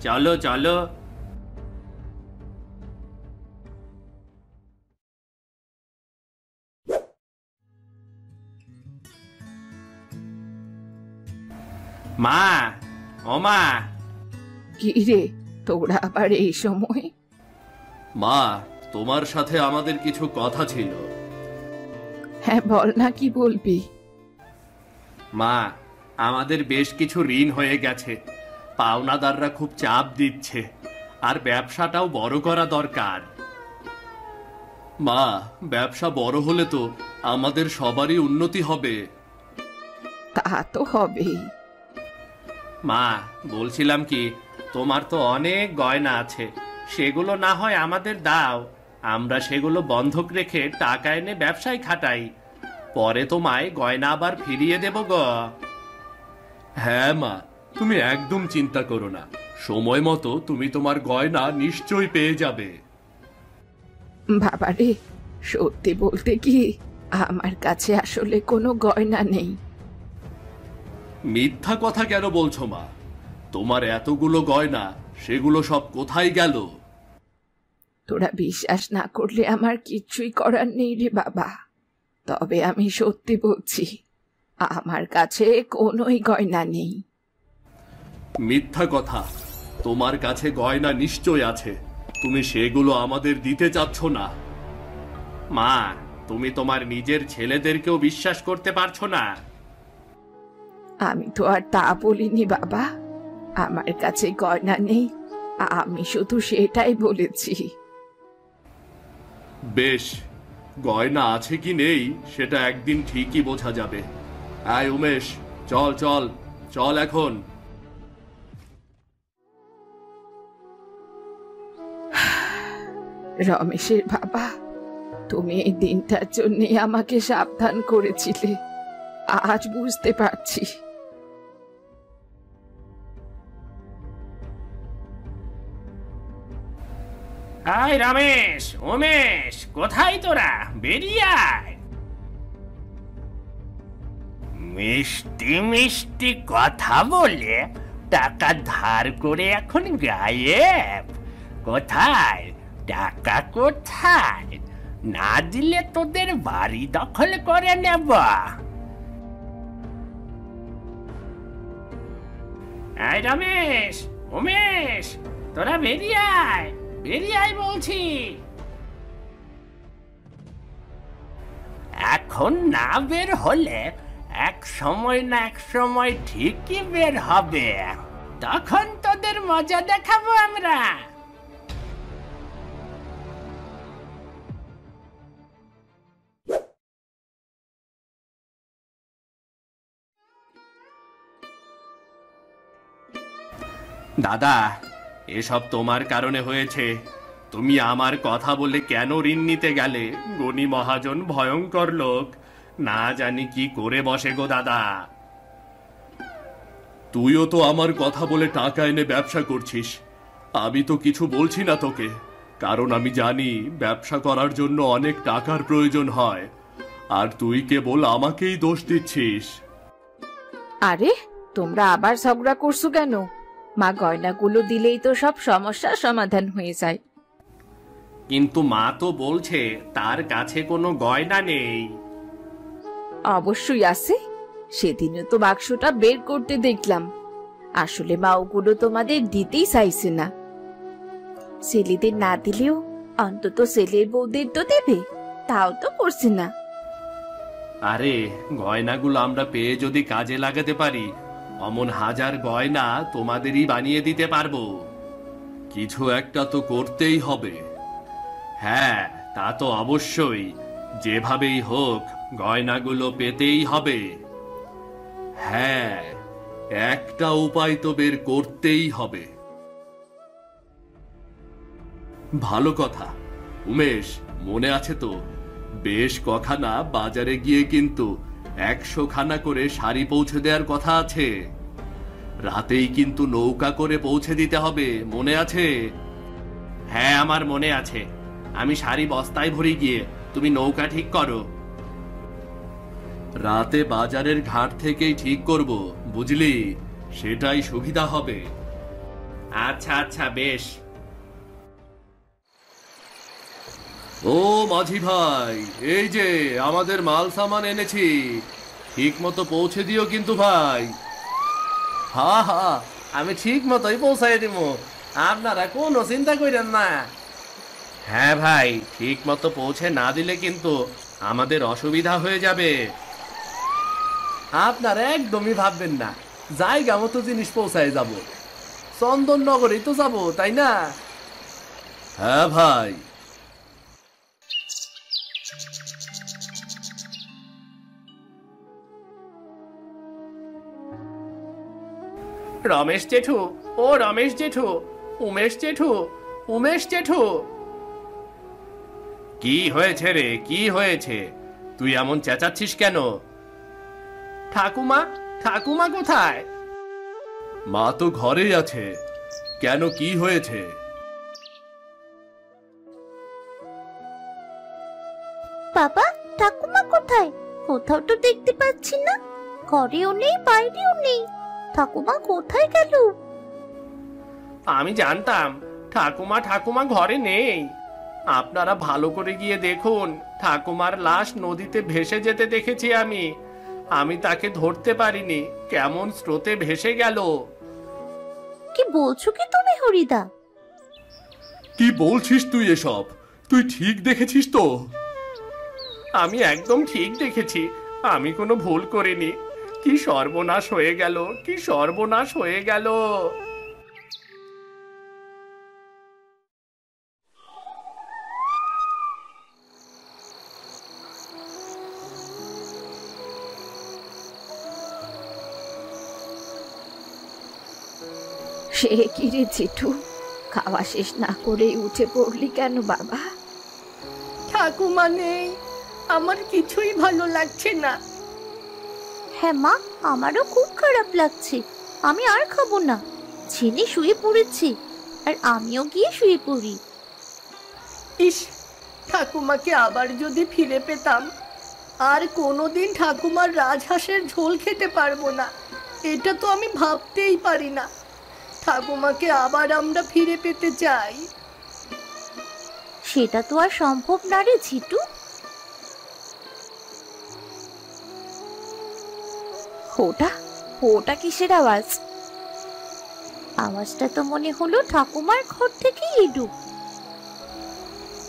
চলো চলো। মা, ও মা। কি রে, তোরা আবার এই সময়? মা, তোমার সাথে আমাদের কিছু কথা ছিল। হ্যাঁ বল না, কি বলবি? মা, আমাদের বেশ কিছু ঋণ হয়ে গেছে, পাওনাদাররা খুব চাপ দিচ্ছে, আর ব্যবসাটাও বড় করা দরকার। মা, ব্যবসা বড় হলে তো আমাদের সবারই উন্নতি হবে। তা তো হবেই। মা, বলছিলাম কি, তোমার তো অনেক গয়না আছে, সেগুলো না হয় আমাদের দাও, আমরা সেগুলো বন্ধক রেখে টাকা এনে ব্যবসায় খাটাই, পরে তোমায় গয়না আবার ফিরিয়ে দেব গো। হ্যাঁ মা, তুমি একদম চিন্তা করো না, সময় মতো তুমি তোমার গয়না নিশ্চয়ই পেয়ে যাবে। বাবারে, সত্যি বলতে কি, আমার কাছে আসলে কোনো গয়না নেই। মিথ্যা কথা কেন বলছো মা? তোমার এতগুলো গয়না, সেগুলো সব কোথায় গেল? তোরা বিশ্বাস না করলে আমার কিচ্ছুই করার নেই রে বাবা, তবে আমি সত্যি বলছি, আমার কাছে কোনোই গয়না নেই। মিথ্যা কথা, তোমার কাছে গয়না নিশ্চয় আছে, তুমি সেগুলো আমাদের দিতে চাচ্ছ না। মা, তুমি তোমার নিজের ছেলেদেরকেও বিশ্বাস করতে পারছো না? আমি তো আর তা বলিনি বাবা, আমার কাছে গয়না নেই, আমি শুধু সেটাই বলেছি। বেশ, গয়না আছে কি নেই সেটা একদিন ঠিকই বোঝা যাবে। আয় উমেশ, চল চল চল এখন। রমেশের বাবা, তুমি এই দিনটার জন্য আমাকে সাবধান করেছিলে, আজ বুঝতে পারছি। আয় রমেশ, উমেশ, কোথায় তোরা? বেরিয়ে আয়। মিষ্টি মিষ্টি কথা বলে টাকা ধার করে এখন গায়েব। কোথায় টাকা? কোথায়? না দিলে তোদের বাড়ি দখল করে নেব। আয় রমেশ, উমেশ, তোরা বেরিয়ে আয়, বেরিয়ে আয় বলছি। এখন না বের হলে এক সময় না এক সময় ঠিকই বের হবে, তখন তোদের মজা দেখাবো আমরা। দাদা, এসব তোমার কারণে হয়েছে। তুমি আমার কথা বলে কেন ঋণ নিতে গেলে? গণি মহাজন ভয়ঙ্কর লোক, না জানি কি করে বসে গো দাদা। তুইও তো আমার কথা বলে টাকা এনে ব্যবসা করছিস, আমি তো কিছু বলছি না তোকে, কারণ আমি জানি ব্যবসা করার জন্য অনেক টাকার প্রয়োজন হয়, আর তুই কেবল আমাকেই দোষ দিচ্ছিস। আরে তোমরা আবার ঝগড়া করছো কেন? মা গয়নাগুলো দিলেই তো সব সমস্যার সমাধান হয়ে যায়। কিন্তু মা তো বলছে তার কাছে কোনো গয়না নেই। অবশ্যই আছে, সেদিনও তো বাক্সটা বের করতে দেখলাম। আসলে মা ওগুলো তোমাদের দিতেই চাইছে না। ছেলেদের না দিলেও অন্তত ছেলের বউদের তো দেবে, তাও তো করছে না। আরে গয়নাগুলো আমরা পেয়ে যদি কাজে লাগাতে পারি, অমন হাজার গয়না তোমাদেরই বানিয়ে দিতে পারবো। কিছু একটা তো করতেই হবে। হ্যাঁ, তা তো অবশ্যই, যেভাবেই হোক গয়নাগুলো পেতেই হবে। হ্যাঁ, একটা উপায় তো বের করতেই হবে। ভালো কথা। উমেশ, মনে আছে তো, বেশ কখানা বাজারে গিয়ে কিন্তু 100 খানা করে শাড়ি পৌঁছে দেওয়ার কথা আছে। রাতেই কিন্তু নৌকা করে পৌঁছে দিতে হবে, মনে আছে? হ্যাঁ, আমার মনে আছে। আমি শাড়ি বস্তায় ভরে গিয়ে তুমি নৌকা ঠিক করো। রাতে বাজারের ঘাট থেকেই ঠিক করব, বুঝলি? সেটাই সুবিধা হবে। আচ্ছা আচ্ছা, বেশ। ও মাঝি ভাই, এই যে আমাদের মাল সামান এনেছি, ঠিক মতো পৌঁছে দিও কিন্তু ভাই। হ্যাঁ হ্যাঁ, আমি ঠিক মতোই পৌঁছাই দিব, আপনারা কোনো চিন্তা করেন না। হ্যাঁ ভাই, ঠিক মতো পৌঁছে না দিলে কিন্তু আমাদের অসুবিধা হয়ে যাবে। আপনারা একদমই ভাববেন না, জায়গা মতো জিনিস পৌঁছায় যাব। চন্দননগরেই তো যাব, তাই না? হ্যাঁ ভাই। রমেশ জেঠু, ও রমেশ জেঠু, উমেশ জেঠু, উমেশ জেঠু। কি হয়েছে রে, কি হয়েছে? তুই এমন চেঁচাচ্ছিস কেন? ঠাকুমা, ঠাকুমা কোথায়? মা তো ঘরেই আছে। কেন, কি হয়েছে? বাবা, ঠাকুমা কোথায়? কোথাও তো দেখতে পাচ্ছি না। ঘরেও নেই, বাইরেও নেই। ঠাকুমা কোথায় গেল? আমি জানতাম ঠাকুমা ঘরে নেই। আপনারা ভালো করে গিয়ে দেখুন, ঠাকুমার লাশ নদীতে ভেসে যেতে দেখেছি আমি তাকে ধরতে পারিনি, কেমন স্রোতে ভেসে গেল। কি বলছো কি তুমি হরিদা? কি বলছিস তুই এসব? তুই ঠিক দেখেছিস তো? আমি একদম ঠিক দেখেছি, আমি কোনো ভুল করিনি। কি সর্বনাশ হয়ে গেল, কি সর্বনাশ হয়ে গেল। সে কি রে জেঠু, খাওয়া শেষ না করেই উঠে পড়লি কেন বাবা? ঠাকুমা নেই, আমার কিছুই ভালো লাগছে না। হ্যাঁ মা, আমারও খুব খারাপ লাগছে। আমি আর খাবো না। ছেলে শুয়ে পড়েছে, আর আমিও গিয়ে শুয়ে পড়ি। ইস, ঠাকুমাকে আবার যদি ফিরে পেতাম। আর কোনোদিন ঠাকুমার রাজহাঁসের ঝোল খেতে পারবো না, এটা তো আমি ভাবতেই পারি না। ঠাকুমাকে আবার আমরা ফিরে পেতে চাই। সেটা তো আর সম্ভব না রে ঝিটু। ওটা ওটা কিসের আওয়াজ? আওয়াজটা তো মনে হলো ঠাকুমার ঘর থেকে এলু।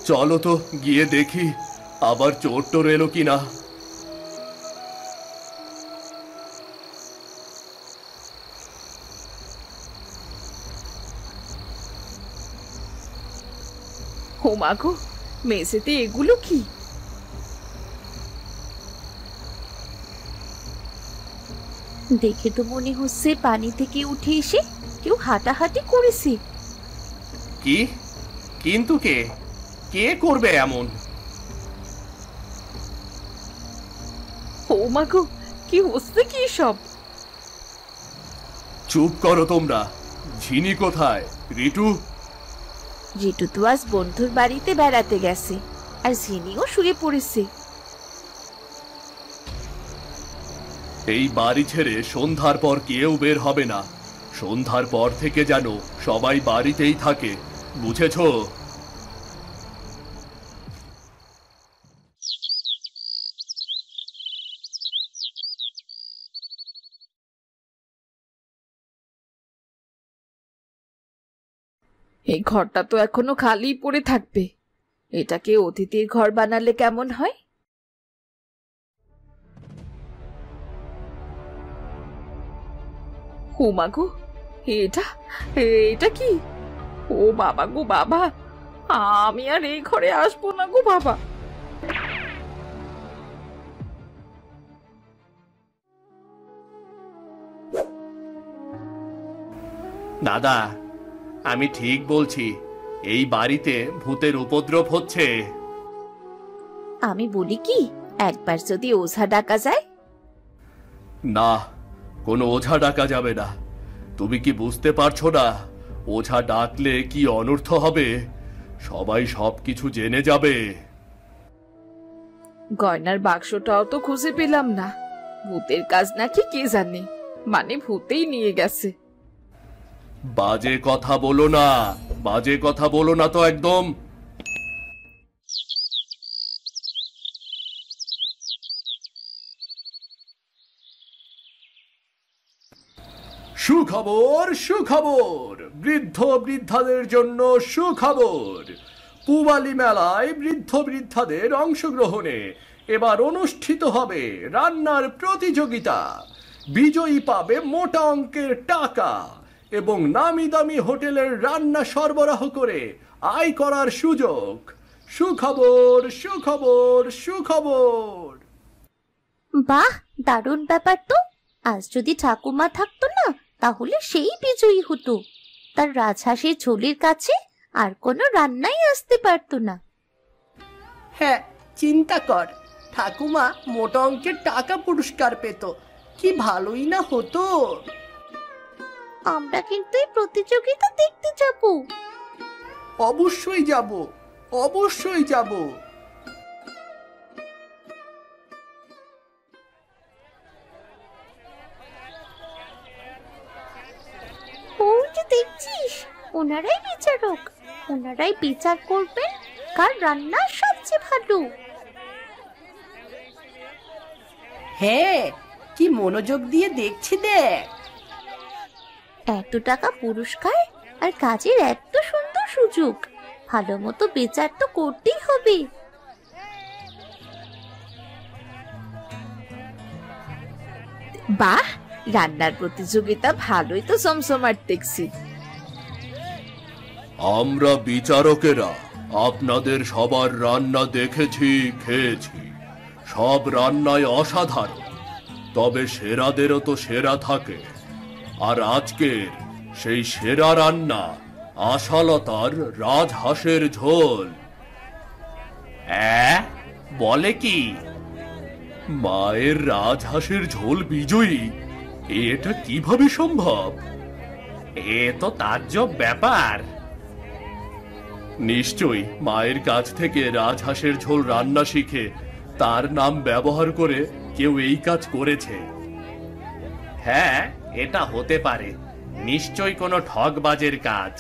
চলো তো গিয়ে দেখি আবার চোর টোর এলো কিনা। ও মা গো, মেঝেতে এগুলো কি? দেখে তো মনে হচ্ছে পানি থেকে উঠে এসে কেউ হাঁটাহাঁটি করেছে। কি? কিন্তু কে কে করবে এমন? ও মা গো, কি হচ্ছে কি সব? চুপ করো তোমরা। ঝিনি কোথায়? রিটু? রিটু তো আজ বন্ধুর বাড়িতে বেড়াতে গেছে, আর ঝিনিও শুয়ে পড়েছে। এই বাড়ি ছেড়ে সন্ধ্যার পর কেউ বের হবে না। সন্ধ্যার পর থেকে যেন সবাই বাড়িতেই থাকে, বুঝেছো? এই ঘরটা তো এখনো খালি পড়ে থাকবে। এটাকে অতিথির ঘর বানালে কেমন হয়? ও মা গো, এটা এটা কি? ও বাবা গো বাবা, আমি আর এই ঘরে আসবো না গো বাবা। দাদা, আমি ঠিক বলছি, এই বাড়িতে ভূতের উপদ্রব হচ্ছে। আমি বলি কি, একবার যদি ওঝা ডাকা যায়? না, কোনো ওঝা ডাকা যাবে না। তুমি কি বুঝতে পারছো না ওঝা ডাকলে কি অনর্থ হবে? সবাই সবকিছু জেনে যাবে। গয়নার বাক্সটাও তো খুঁজে পেলাম না। ভূতের কাজ নাকি কে জানে, মানে ভূতেই নিয়ে গেছে। বাজে কথা বলো না, বাজে কথা বলো না তো একদম। সুখবর, সুখবর, বৃদ্ধ বৃদ্ধাদের জন্য সুখবর। পূবালী মেলায় বৃদ্ধ বৃদ্ধাদের অংশগ্রহণে এবার অনুষ্ঠিত হবে রান্নার প্রতিযোগিতা। বিজয়ী পাবে মোটা অঙ্কের টাকা এবং নামি দামি হোটেলের রান্না সরবরাহ করে আয় করার সুযোগ। সুখবর, সুখবর, সুখবর। বাহ, দারুণ ব্যাপার তো। আজ যদি ঠাকুমা থাকতো না, তাহলে সেই বিজয়ী হতো। তার রাজহাঁসের ঝোলের কাছে আর কোনো রান্নাই আসতে পারতো না। হ্যাঁ, চিন্তা কর, ঠাকুমা মোটা অঙ্কের টাকা পুরস্কার পেত, কি ভালোই না হতো। আমরা কিন্তু এই প্রতিযোগিতা দেখতে যাব। অবশ্যই যাব, অবশ্যই যাব। ওই যে দেখছিস, ওনারাই বিচারক। ওনারাই বিচার করবেন কার রান্না সবচেয়ে ভালো। হ্যাঁ, কি মনোযোগ দিয়ে দেখছি দেখ। এত টাকা পুরস্কার আর কাজের এত সুন্দর সুযোগ, ভালো মতো বিচার তো করতেই হবে। বাহ, রান্নার প্রতিযোগিতা ভালোই তো জমজমাট দেখছি। আমরা বিচারকেরা আপনাদের সবার রান্না দেখেছি, খেয়েছি। সব রান্নায় অসাধারণ, তবে সেরাদেরও তো সেরা থাকে। আর আজকের সেই সেরা রান্না আশালতার রাজহাঁসের ঝোল। বলে কি? মায়ের রাজহাঁসের ঝোল বিজয়ী, এটা কিভাবে সম্ভব? এ তো তাজ্জব ব্যাপার। নিশ্চয়ই মায়ের কাছ থেকে রাজহাঁসের ঝোল রান্না শিখে তার নাম ব্যবহার করে কেউ এই কাজ করেছে। হ্যাঁ, এটা হতে পারে, নিশ্চয়ই কোনো ঠকবাজের কাজ।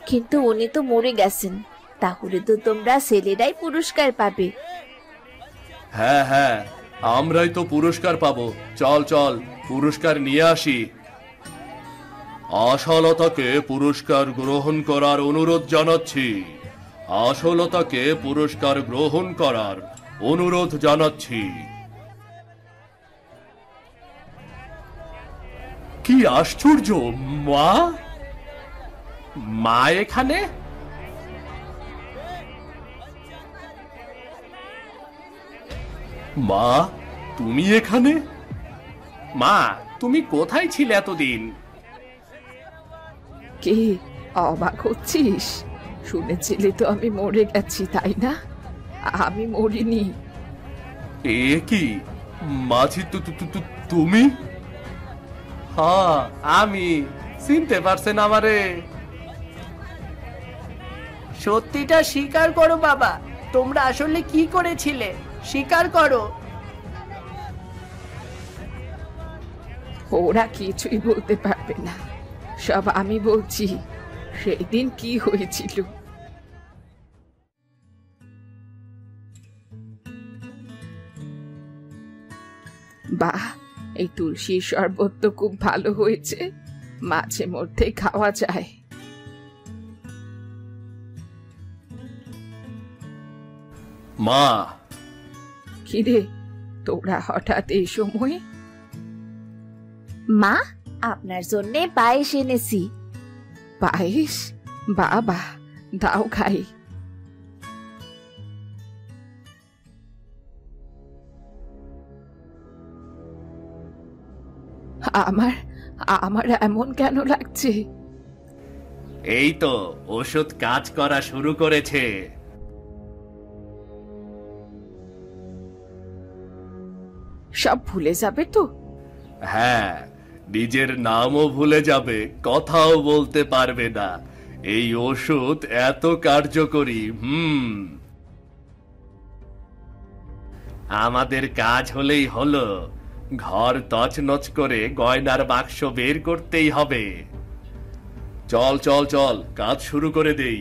কিন্তু উনি তো মরে গেছেন, তাহলে তো তোমরা ছেলেরাই পুরস্কার পাবে। হ্যাঁ হ্যাঁ, আমরাই তো পুরস্কার পাবো। চল চল, পুরস্কার নিয়ে আসি। আশালতাকে পুরস্কার গ্রহণ করার অনুরোধ জানাচ্ছি। আশালতাকে পুরস্কার গ্রহণ করার অনুরোধ জানাচ্ছি। কি আশ্চর্য, মা! মা এখানে? মা, তুমি এখানে? মা, তুমি কোথায় ছিলে এতদিন? কি অবাক হচ্ছিস? শুনেছিলি তো আমি মরে গেছি, তাই না? আমি মরিনি। এ কি মাঝি, তুমি? হ্যাঁ, আমি। চিনতে পারছেন আমারে? সত্যিটা স্বীকার করো বাবা, তোমরা আসলে কি করেছিলে, স্বীকার করো। ওরা কিছুই বলতে পারবে না, সব আমি বলছি। সেই দিন কি হয়েছিল। বাহ, এই তুলসীর শরবত তো খুব ভালো হয়েছে, মাঝে মধ্যে খাওয়া যায়। মা! কিরে, তোরা হঠাৎ এই সময়? মা, আপনার জন্যে পায়েস এনেছি। পায়েস? বাবা, দাও খাই। আমার আমার এমন কেন লাগছে? এই তো ওষুধ কাজ করা শুরু করেছে। সব ভুলে যাবে তো? হ্যাঁ, নিজের নামও ভুলে যাবে, কথাও বলতে পারবে না। এই ওষুধ এত কার্যকরী। আমাদের কাজ হলেই হলো, ঘর তছনছ করে গয়নার বাক্স বের করতেই হবে। চল চল চল, কাজ শুরু করে দেই।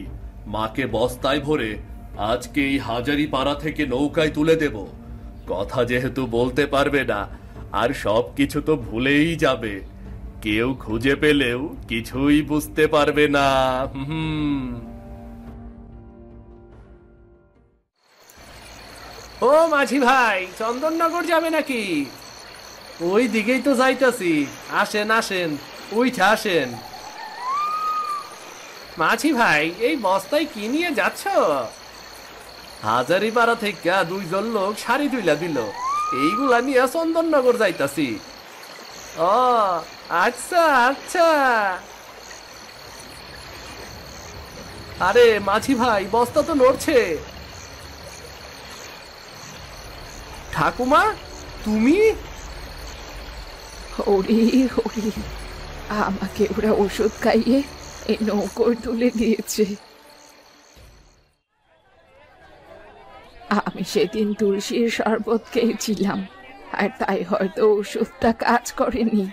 মাকে বস্তায় ভরে আজকে এই হাজারি পাড়া থেকে নৌকায় তুলে দেব। কথা যেহেতু বলতে পারবে না, আর সবকিছু তো ভুলেই যাবে। কেউ খুঁজে পেলেও কিছুই বুঝতে পারবে না। ও মাঝি ভাই, চন্দননগর যাবে নাকি? ওই দিকেই তো যাইতাছি। আসেন আসেন, উইঠা আসেন। মাঝি ভাই, এই বস্তায় কি নিয়ে যাচ্ছ? হাজারিপাড়া থেকে দুইজন লোক শাড়ি তুইলা দিল, এইগুলা নিয়ে চন্দননগর যাইতাছি। ও আচ্ছা আচ্ছা। আরে মাঝি ভাই, বস্তা তো নড়ছে। ঠাকুমা, তুমি? হরি হরি, আমাকে ওরা ওষুধ খাইয়ে এই নৌকোয় তুলে দিয়েছে। আমি সেদিন তুলসীর শরবত খেয়েছিলাম, আর তাই হয়তো ওষুধটা কাজ করেনি।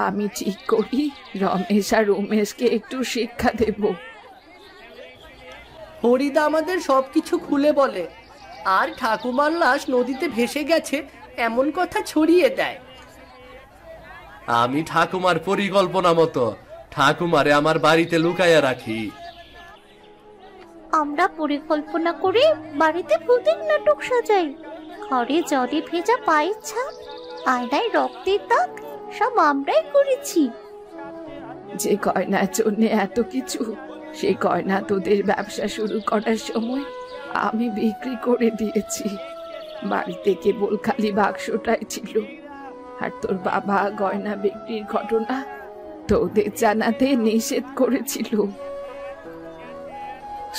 আমি ঠিক করি রমেশ আর উমেশকে একটু শিক্ষা দেব। হরিদা আমাদের সবকিছু খুলে বলে, আর ঠাকুমার লাশ নদীতে ভেসে গেছে এমন কথা ছড়িয়ে দেয়। আমি ঠাকুমার পরিকল্পনা মতো ঠাকুমারে আমার বাড়িতে লুকাইয়া রাখি। আমরা পরিকল্পনা করে বাড়িতে ভূতের নাটক সাজাই। ঘরে জলে ভেজা পায়ের ছাপ, আয়নায় রক্তের দাগ, সব আমরাই করেছি। যে গয়নার জন্য এত কিছু, সেই গয়না তোদের ব্যবসা শুরু করার সময় আমি বিক্রি করে দিয়েছি। বাড়িতে কেবল খালি বাক্সটাই ছিল, আর তোর বাবা গয়না বিক্রির ঘটনা তোদের জানাতে নিষেধ করেছিল।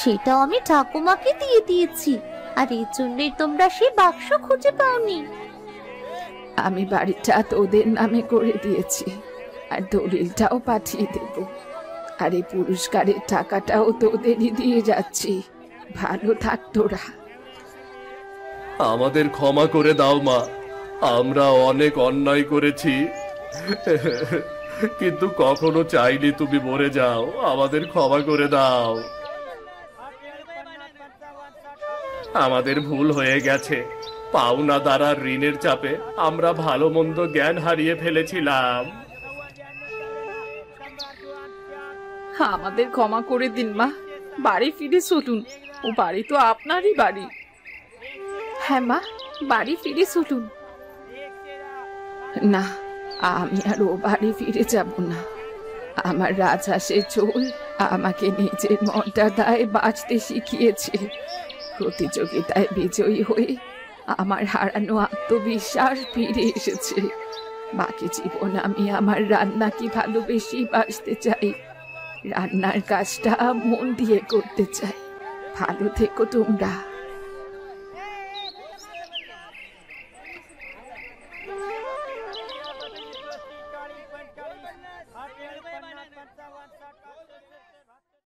সেটাও আমি ঠাকুমাকে দিয়ে দিয়েছি, আর এই জন্যই তোমরা সেই বাক্স খুঁজে পাওনি। আমি বাড়িটা তোদের নামে করে দিয়েছি, আর দলিলটাও পাঠিয়ে দেব। আর এই পুরস্কারের টাকাটাও তোদেরই দিয়ে যাচ্ছি। ভালো থাক তোরা। আমাদের ক্ষমা করে দাও মা, আমরা অনেক অন্যায় করেছি, কিন্তু কখনো চাইনি তুমি মরে যাও। আমাদের ক্ষমা করে দাও। আমাদের ভুল হয়ে গেছে। পাওনা দ্বারা ঋণের চাপে আমরা ভালো মন্দ জ্ঞান হারিয়ে ফেলেছিলাম। আমাদের ক্ষমা করে দিন মা, বাড়ি ফিরে চলুন। ও বাড়ি তো আপনারই বাড়ি। হ্যাঁ মা, বাড়ি ফিরে চলুন। না, আমি আর ও বাড়ি ফিরে যাব না। আমার রাজহাঁসের ঝোল আমাকে নিজের মর্যাদায় বাঁচতে শিখিয়েছে। প্রতিযোগিতায় বিজয়ী হয়ে আমার হারানো আত্মবিশ্বাস ফিরে এসেছে। বাকি জীবন আমি আমার রান্নাকে ভালোবেসে বাঁচতে চাই। রান্নার কাজটা মন দিয়ে করতে চাই। ভালো থেকো তোমরা।